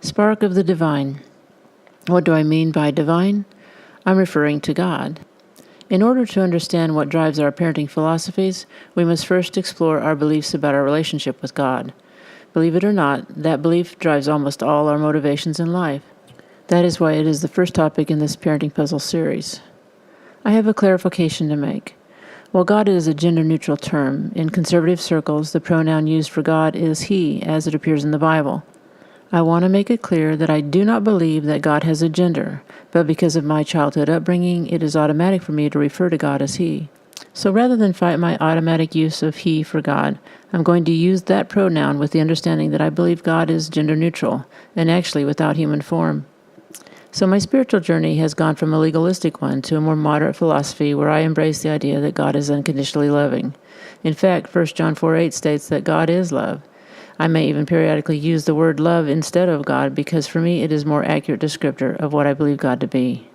Spark of the divine. What do I mean by divine? I'm referring to God. In order to understand what drives our parenting philosophies, we must first explore our beliefs about our relationship with God. Believe it or not, that belief drives almost all our motivations in life. That is why it is the first topic in this Parenting Puzzle series. I have a clarification to make. While God is a gender-neutral term, in conservative circles, the pronoun used for God is He, as it appears in the Bible. I want to make it clear that I do not believe that God has a gender, but because of my childhood upbringing, it is automatic for me to refer to God as He. So rather than fight my automatic use of He for God, I'm going to use that pronoun with the understanding that I believe God is gender-neutral, and actually without human form. So my spiritual journey has gone from a legalistic one to a more moderate philosophy where I embrace the idea that God is unconditionally loving. In fact, 1 John 4:8 states that God is love. I may even periodically use the word love instead of God because for me it is a more accurate descriptor of what I believe God to be.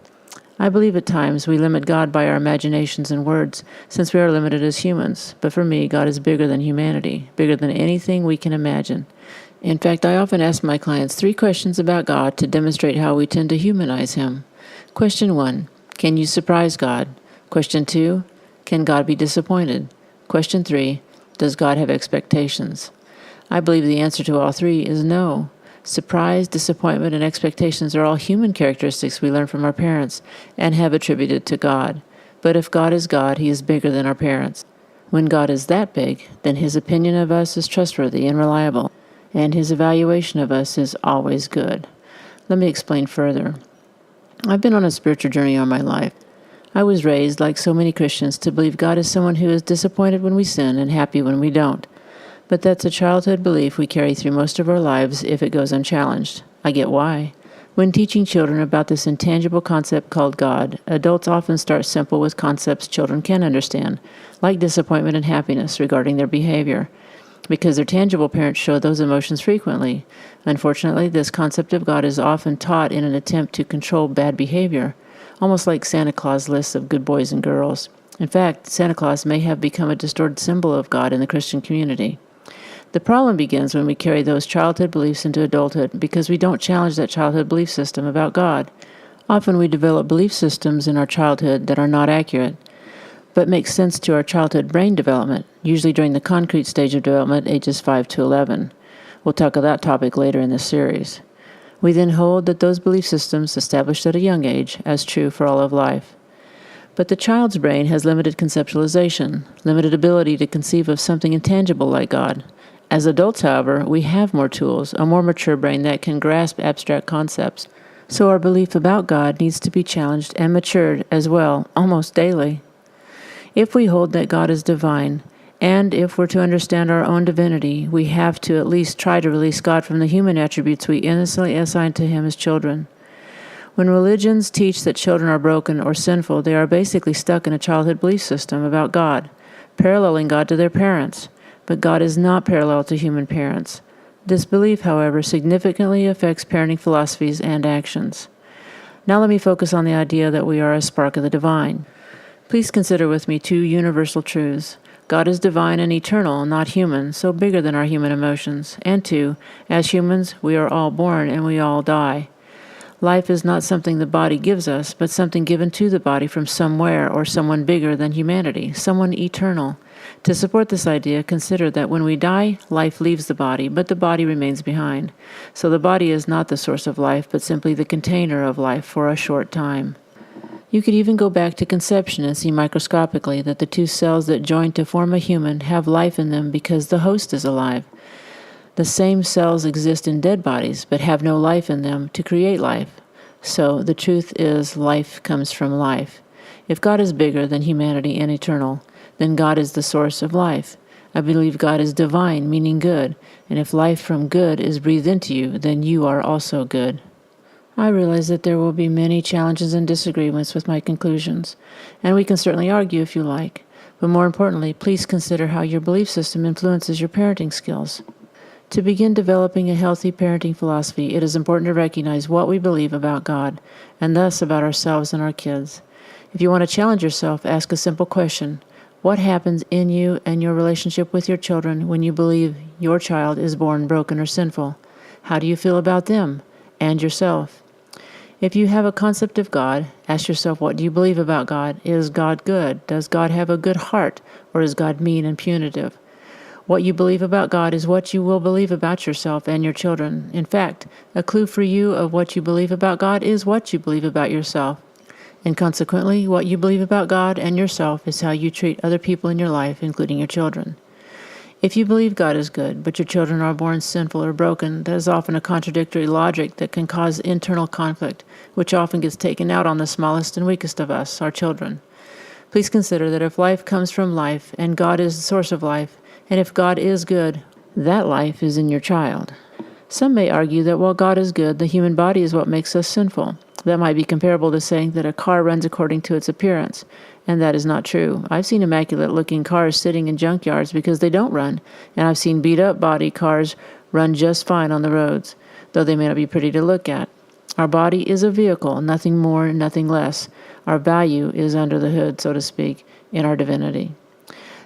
I believe at times we limit God by our imaginations and words since we are limited as humans, but for me God is bigger than humanity, bigger than anything we can imagine. In fact, I often ask my clients 3 questions about God to demonstrate how we tend to humanize Him. Question 1, can you surprise God? Question 2, can God be disappointed? Question 3, does God have expectations? I believe the answer to all 3 is no. Surprise, disappointment, and expectations are all human characteristics we learn from our parents and have attributed to God. But if God is God, He is bigger than our parents. When God is that big, then His opinion of us is trustworthy and reliable, and His evaluation of us is always good. Let me explain further. I've been on a spiritual journey all my life. I was raised, like so many Christians, to believe God is someone who is disappointed when we sin and happy when we don't. But that's a childhood belief we carry through most of our lives if it goes unchallenged. I get why. When teaching children about this intangible concept called God, adults often start simple with concepts children can understand, like disappointment and happiness regarding their behavior, because their tangible parents show those emotions frequently. Unfortunately, this concept of God is often taught in an attempt to control bad behavior, almost like Santa Claus lists of good boys and girls. In fact, Santa Claus may have become a distorted symbol of God in the Christian community. The problem begins when we carry those childhood beliefs into adulthood because we don't challenge that childhood belief system about God. Often we develop belief systems in our childhood that are not accurate, but make sense to our childhood brain development, usually during the concrete stage of development, ages 5 to 11. We'll tackle that topic later in this series. We then hold that those belief systems established at a young age as true for all of life. But the child's brain has limited conceptualization, limited ability to conceive of something intangible like God. As adults, however, we have more tools, a more mature brain that can grasp abstract concepts. So our belief about God needs to be challenged and matured as well, almost daily. If we hold that God is divine, and if we're to understand our own divinity, we have to at least try to release God from the human attributes we innocently assign to Him as children. When religions teach that children are broken or sinful, they are basically stuck in a childhood belief system about God, paralleling God to their parents. But God is not parallel to human parents. This belief, however, significantly affects parenting philosophies and actions. Now let me focus on the idea that we are a spark of the divine. Please consider with me 2 universal truths. God is divine and eternal, not human, so bigger than our human emotions. And 2, as humans, we are all born and we all die. Life is not something the body gives us, but something given to the body from somewhere or someone bigger than humanity, someone eternal. To support this idea, consider that when we die, life leaves the body, but the body remains behind. So the body is not the source of life, but simply the container of life for a short time. You could even go back to conception and see microscopically that the 2 cells that join to form a human have life in them because the host is alive. The same cells exist in dead bodies, but have no life in them to create life. So the truth is, life comes from life. If God is bigger than humanity and eternal, then God is the source of life. I believe God is divine, meaning good, and if life from good is breathed into you, then you are also good. I realize that there will be many challenges and disagreements with my conclusions, and we can certainly argue if you like, but more importantly, please consider how your belief system influences your parenting skills. To begin developing a healthy parenting philosophy, it is important to recognize what we believe about God, and thus about ourselves and our kids. If you want to challenge yourself, ask a simple question. What happens in you and your relationship with your children when you believe your child is born broken or sinful? How do you feel about them? and yourself. If you have a concept of God, ask yourself, what do you believe about God? Is God good? Does God have a good heart, or is God mean and punitive? What you believe about God is what you will believe about yourself and your children. In fact, a clue for you of what you believe about God is what you believe about yourself. And consequently, what you believe about God and yourself is how you treat other people in your life, including your children. If you believe God is good, but your children are born sinful or broken, that is often a contradictory logic that can cause internal conflict, which often gets taken out on the smallest and weakest of us, our children. Please consider that if life comes from life, and God is the source of life, and if God is good, that life is in your child. Some may argue that while God is good, the human body is what makes us sinful. That might be comparable to saying that a car runs according to its appearance, and that is not true. I've seen immaculate-looking cars sitting in junkyards because they don't run, and I've seen beat-up body cars run just fine on the roads, though they may not be pretty to look at. Our body is a vehicle, nothing more, nothing less. Our value is under the hood, so to speak, in our divinity.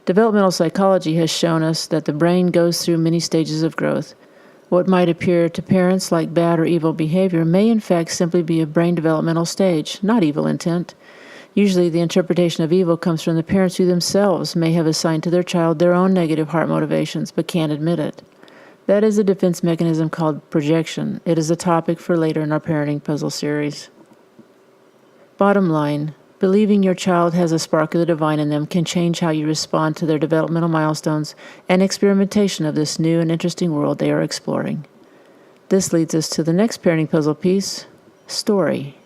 Developmental psychology has shown us that the brain goes through many stages of growth. What might appear to parents like bad or evil behavior may in fact simply be a brain developmental stage, not evil intent. Usually the interpretation of evil comes from the parents who themselves may have assigned to their child their own negative heart motivations, but can't admit it. That is a defense mechanism called projection. It is a topic for later in our parenting puzzle series. Bottom line, believing your child has a spark of the divine in them can change how you respond to their developmental milestones and experimentation of this new and interesting world they are exploring. This leads us to the next parenting puzzle piece, story.